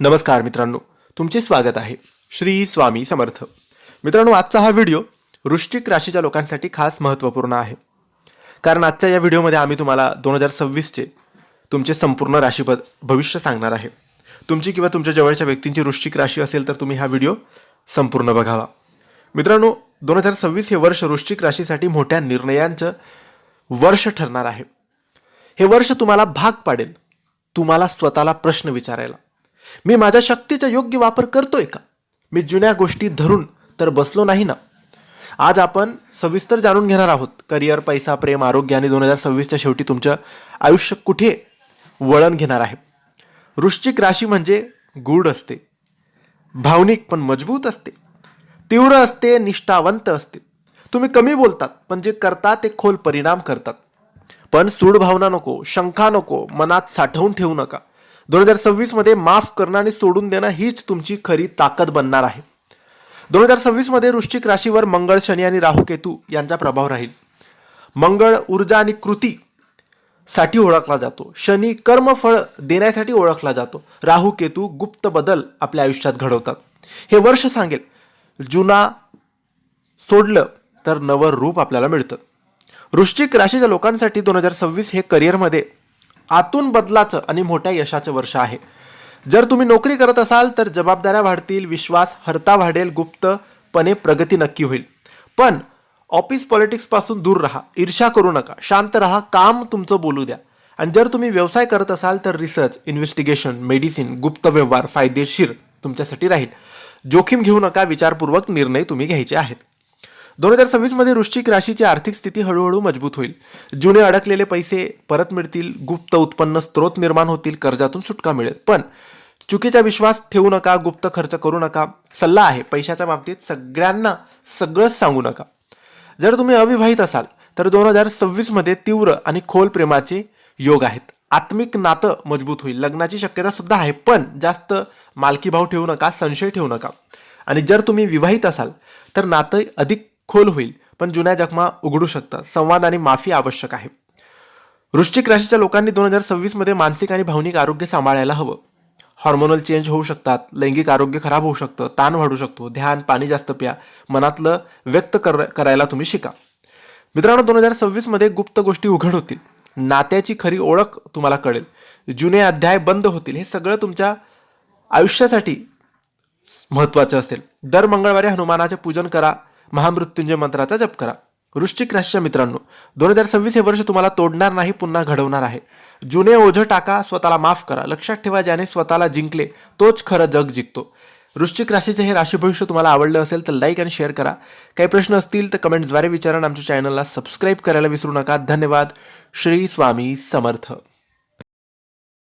नमस्कार मित्रांनो, तुमचे स्वागत आहे. श्री स्वामी समर्थ. मित्रांनो, आजचा हा व्हिडिओ वृश्चिक राशीच्या लोकांसाठी खास महत्त्वपूर्ण आहे. कारण आजच्या या व्हिडिओमध्ये आम्ही तुम्हाला 2026चे तुमचे संपूर्ण राशीपद भविष्य सांगणार आहे. तुमची किंवा तुमच्या जवळच्या व्यक्तींची वृश्चिक राशी असेल तर तुम्ही हा व्हिडिओ संपूर्ण बघावा. मित्रांनो, 2026 हे वर्ष वृश्चिक राशीसाठी मोठ्या निर्णयांचं वर्ष ठरणार आहे. हे वर्ष तुम्हाला भाग पाडेल तुम्हाला स्वतःला प्रश्न विचारायला. मी माझ्या शक्तीचा योग्य वापर करतोय का? मी जुन्या गोष्टी धरून तर बसलो नाही ना? आज आपण सविस्तर जाणून घेणार आहोत. करिअर, पैसा, प्रेम, आरोग्य आणि 2026च्या शेवटी तुमचं आयुष्य कुठे वळण घेणार आहे. वृश्चिक राशी म्हणजे गूढ असते, भावनिक पण मजबूत असते, तीव्र असते, निष्ठावंत असते. तुम्ही कमी बोलतात पण जे करतात ते खोल परिणाम करतात. पण सूड भावना नको, शंका नको, मनात साठवून ठेवू नका. 2026 मध्ये माफ करणं आणि सोडून देणं हीच तुमची खरी ताकद बनणार आहे. 2026 मध्ये वृश्चिक राशीवर मंगळ, शनी आणि राहू केतू यांचा प्रभाव राहील. मंगळ ऊर्जा आणि कृती साठी ओळखला जातो. शनी कर्मफळ देण्यासाठी ओळखला जातो. राहू केतू गुप्त बदल आपल्या आयुष्यात घडवतात. हे वर्ष सांगेल, जुना सोडलं तर नवं रूप आपल्याला मिळतं. वृश्चिक राशीच्या लोकांसाठी 2026 हे करिअरमध्ये आतून बदलाचं आणि मोठ्या यशाचं वर्ष आहे. जर तुम्ही नोकरी करत असाल तर जबाबदाऱ्या वाढतील, विश्वास हरता वाढेल, गुप्तपणे प्रगती नक्की होईल. पण ऑफिस पॉलिटिक्स पासून दूर राहा, ईर्ष्या करू नका, शांत राहा, काम तुमचं बोलू द्या. आणि जर तुम्ही व्यवसाय करत असाल तर रिसर्च, इन्व्हेस्टिगेशन, मेडिसिन, गुप्त व्यवहार फायदेशीर तुमच्यासाठी राहील. जोखीम घेऊ नका, विचारपूर्वक निर्णय तुम्ही घ्यायचे आहेत. 2026 मध्ये वृश्चिक राशीची आर्थिक स्थिती हळूहळू मजबूत होईल. जुने अडकलेले पैसे परत मिळतील, गुप्त उत्पन्न स्त्रोत निर्माण होतील, कर्जातून सुटका मिळेल. पण चुकीचा विश्वास ठेवू नका, गुप्त खर्च करू नका. सल्ला आहे, पैशाच्या बाबतीत सगळ्यांना सगळंच सांगू नका. जर तुम्ही अविवाहित असाल तर 2026 मध्ये तीव्र आणि खोल प्रेमाचे योग आहेत. आत्मिक नातं मजबूत होईल, लग्नाची शक्यता सुद्धा आहे. पण जास्त मालकीभाव ठेवू नका, संशय ठेवू नका. आणि जर तुम्ही विवाहित असाल तर नातं अधिक खोल होईल, पण जुन्या जखमा उघडू शकतात. संवाद आणि माफी आवश्यक आहे. वृश्चिक राशीच्या लोकांनी 2026 मध्ये मानसिक आणि भावनिक आरोग्य सांभाळायला हवं. हॉर्मोनल चेंज होऊ शकतात, लैंगिक आरोग्य खराब होऊ शकतं, ताण वाढू शकतो. ध्यान, पाणी जास्त प्या, मनातलं व्यक्त करायला तुम्ही शिका. मित्रांनो, 2026 मध्ये गुप्त गोष्टी उघड होतील, नात्याची खरी ओळख तुम्हाला कळेल, जुने अध्याय बंद होतील. हे सगळं तुमच्या आयुष्यासाठी महत्वाचं असेल. दर मंगळवारी हनुमानाचे पूजन करा, महामृत्युंजय मंत्राचा जप करा. वृश्चिक राशीच्या मित्रांनो, 2026 हे वर्ष तुम्हाला तोडणार नाही, पुन्हा घडवणार आहे. जुने ओझं टाका, स्वतःला माफ करा. लक्षात ठेवा, ज्याने स्वतःला जिंकले तोच खरं जग जिंकतो. वृश्चिक राशीचे हे राशी भविष्य तुम्हाला आवडलं असेल तर लाईक आणि शेअर करा. काही प्रश्न असतील तर कमेंट्सद्वारे विचारा. आमच्या चॅनलला सबस्क्राईब करायला विसरू नका. धन्यवाद. श्री स्वामी समर्थ.